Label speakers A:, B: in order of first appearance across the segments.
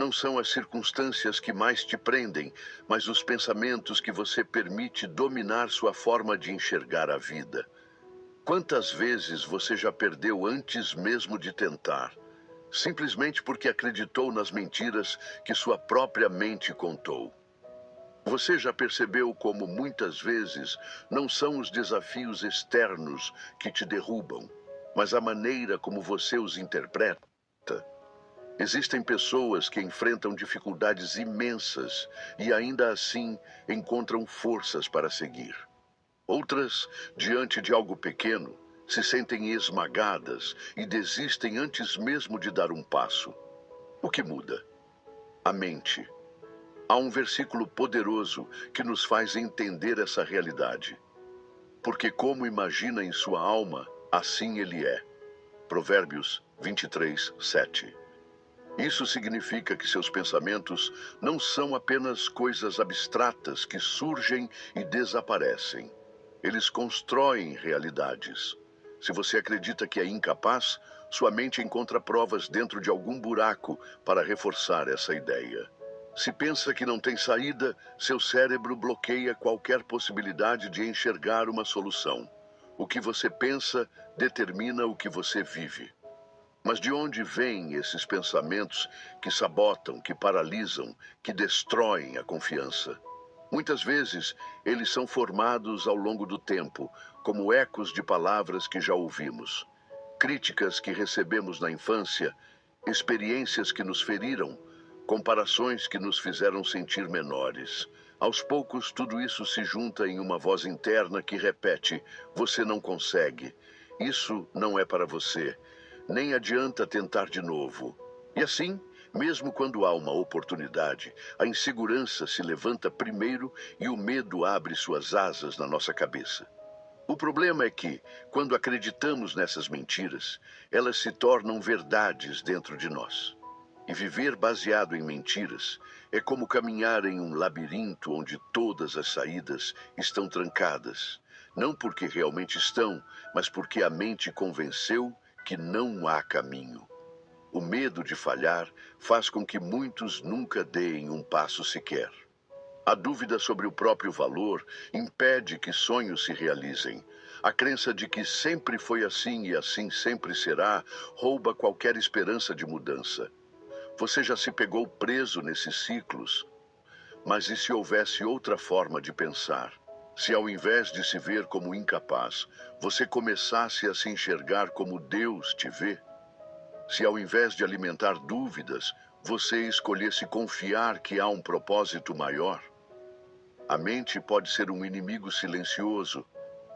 A: Não são as circunstâncias que mais te prendem, mas os pensamentos que você permite dominar sua forma de enxergar a vida. Quantas vezes você já perdeu antes mesmo de tentar, simplesmente porque acreditou nas mentiras que sua própria mente contou? Você já percebeu como muitas vezes não são os desafios externos que te derrubam, mas a maneira como você os interpreta? Existem pessoas que enfrentam dificuldades imensas e ainda assim encontram forças para seguir. Outras, diante de algo pequeno, se sentem esmagadas e desistem antes mesmo de dar um passo. O que muda? A mente. Há um versículo poderoso que nos faz entender essa realidade. Porque como imagina em sua alma, assim ele é. Provérbios 23, 7. Isso significa que seus pensamentos não são apenas coisas abstratas que surgem e desaparecem. Eles constroem realidades. Se você acredita que é incapaz, sua mente encontra provas dentro de algum buraco para reforçar essa ideia. Se pensa que não tem saída, seu cérebro bloqueia qualquer possibilidade de enxergar uma solução. O que você pensa determina o que você vive. Mas de onde vêm esses pensamentos que sabotam, que paralisam, que destroem a confiança? Muitas vezes, eles são formados ao longo do tempo, como ecos de palavras que já ouvimos, críticas que recebemos na infância, experiências que nos feriram, comparações que nos fizeram sentir menores. Aos poucos, tudo isso se junta em uma voz interna que repete: você não consegue. Isso não é para você. Nem adianta tentar de novo. E assim, mesmo quando há uma oportunidade, a insegurança se levanta primeiro e o medo abre suas asas na nossa cabeça. O problema é que, quando acreditamos nessas mentiras, elas se tornam verdades dentro de nós. E viver baseado em mentiras é como caminhar em um labirinto onde todas as saídas estão trancadas. Não porque realmente estão, mas porque a mente convenceu que não há caminho. O medo de falhar faz com que muitos nunca deem um passo sequer. A dúvida sobre o próprio valor impede que sonhos se realizem. A crença de que sempre foi assim e assim sempre será rouba qualquer esperança de mudança. Você já se pegou preso nesses ciclos? Mas e se houvesse outra forma de pensar? Se ao invés de se ver como incapaz, você começasse a se enxergar como Deus te vê? Se ao invés de alimentar dúvidas, você escolhesse confiar que há um propósito maior? A mente pode ser um inimigo silencioso,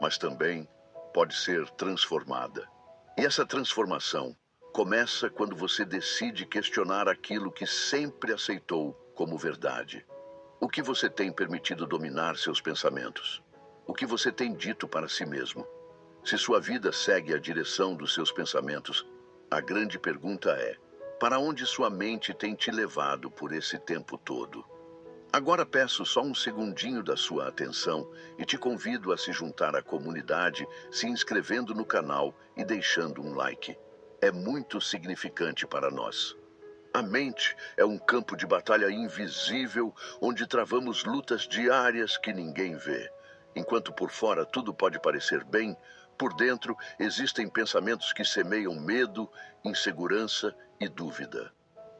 A: mas também pode ser transformada. E essa transformação começa quando você decide questionar aquilo que sempre aceitou como verdade. O que você tem permitido dominar seus pensamentos? O que você tem dito para si mesmo? Se sua vida segue a direção dos seus pensamentos, a grande pergunta é: para onde sua mente tem te levado por esse tempo todo? Agora peço só um segundinho da sua atenção e te convido a se juntar à comunidade, se inscrevendo no canal e deixando um like. É muito significante para nós. A mente é um campo de batalha invisível onde travamos lutas diárias que ninguém vê. Enquanto por fora tudo pode parecer bem, por dentro existem pensamentos que semeiam medo, insegurança e dúvida.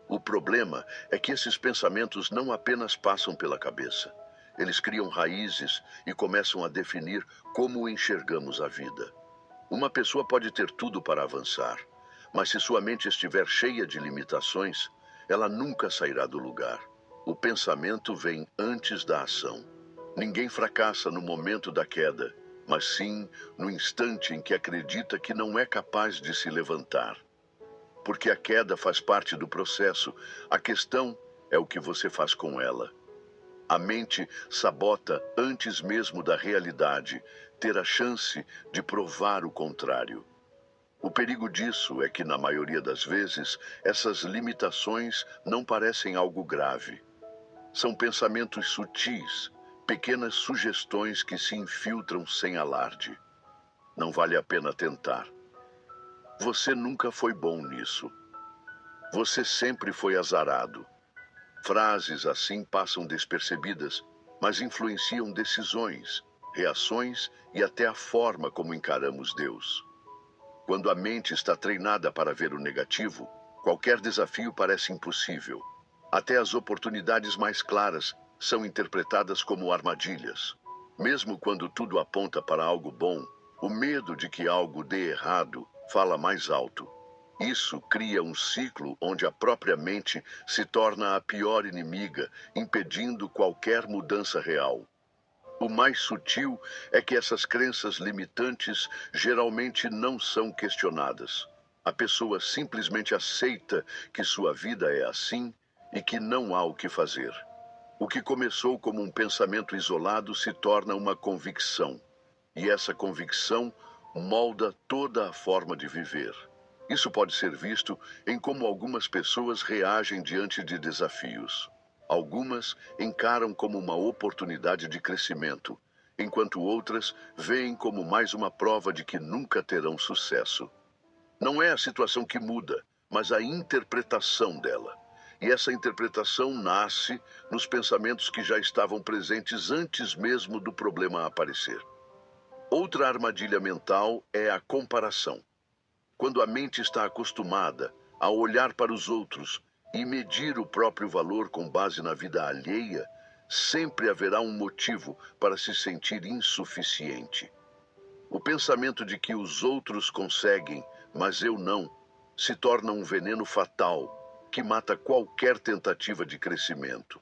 A: O problema é que esses pensamentos não apenas passam pela cabeça. Eles criam raízes e começam a definir como enxergamos a vida. Uma pessoa pode ter tudo para avançar, mas se sua mente estiver cheia de limitações, ela nunca sairá do lugar. O pensamento vem antes da ação. Ninguém fracassa no momento da queda, mas sim no instante em que acredita que não é capaz de se levantar. Porque a queda faz parte do processo, a questão é o que você faz com ela. A mente sabota antes mesmo da realidade ter a chance de provar o contrário. O perigo disso é que, na maioria das vezes, essas limitações não parecem algo grave. São pensamentos sutis, pequenas sugestões que se infiltram sem alarde. Não vale a pena tentar. Você nunca foi bom nisso. Você sempre foi azarado. Frases assim passam despercebidas, mas influenciam decisões, reações e até a forma como encaramos Deus. Quando a mente está treinada para ver o negativo, qualquer desafio parece impossível. Até as oportunidades mais claras são interpretadas como armadilhas. Mesmo quando tudo aponta para algo bom, o medo de que algo dê errado fala mais alto. Isso cria um ciclo onde a própria mente se torna a pior inimiga, impedindo qualquer mudança real. O mais sutil é que essas crenças limitantes geralmente não são questionadas. A pessoa simplesmente aceita que sua vida é assim e que não há o que fazer. O que começou como um pensamento isolado se torna uma convicção, e essa convicção molda toda a forma de viver. Isso pode ser visto em como algumas pessoas reagem diante de desafios. Algumas encaram como uma oportunidade de crescimento, enquanto outras veem como mais uma prova de que nunca terão sucesso. Não é a situação que muda, mas a interpretação dela. E essa interpretação nasce nos pensamentos que já estavam presentes antes mesmo do problema aparecer. Outra armadilha mental é a comparação. Quando a mente está acostumada a olhar para os outros e medir o próprio valor com base na vida alheia, sempre haverá um motivo para se sentir insuficiente. O pensamento de que os outros conseguem, mas eu não, se torna um veneno fatal que mata qualquer tentativa de crescimento.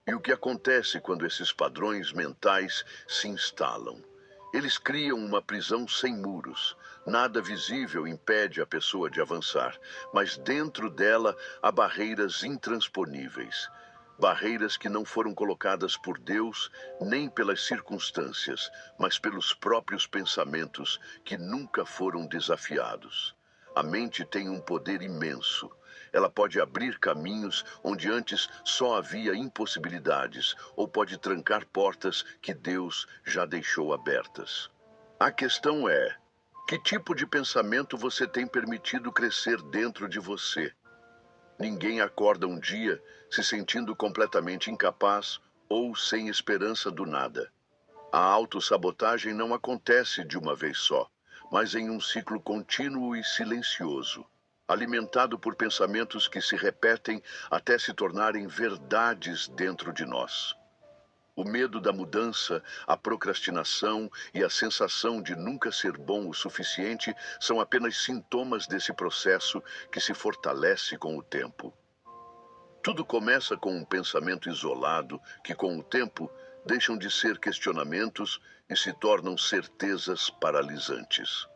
A: E o que acontece quando esses padrões mentais se instalam? Eles criam uma prisão sem muros. Nada visível impede a pessoa de avançar, mas dentro dela há barreiras intransponíveis. Barreiras que não foram colocadas por Deus nem pelas circunstâncias, mas pelos próprios pensamentos que nunca foram desafiados. A mente tem um poder imenso. Ela pode abrir caminhos onde antes só havia impossibilidades, ou pode trancar portas que Deus já deixou abertas. A questão é: que tipo de pensamento você tem permitido crescer dentro de você? Ninguém acorda um dia se sentindo completamente incapaz ou sem esperança do nada. A autossabotagem não acontece de uma vez só, mas em um ciclo contínuo e silencioso, alimentado por pensamentos que se repetem até se tornarem verdades dentro de nós. O medo da mudança, a procrastinação e a sensação de nunca ser bom o suficiente são apenas sintomas desse processo que se fortalece com o tempo. Tudo começa com um pensamento isolado que, com o tempo, deixam de ser questionamentos e se tornam certezas paralisantes.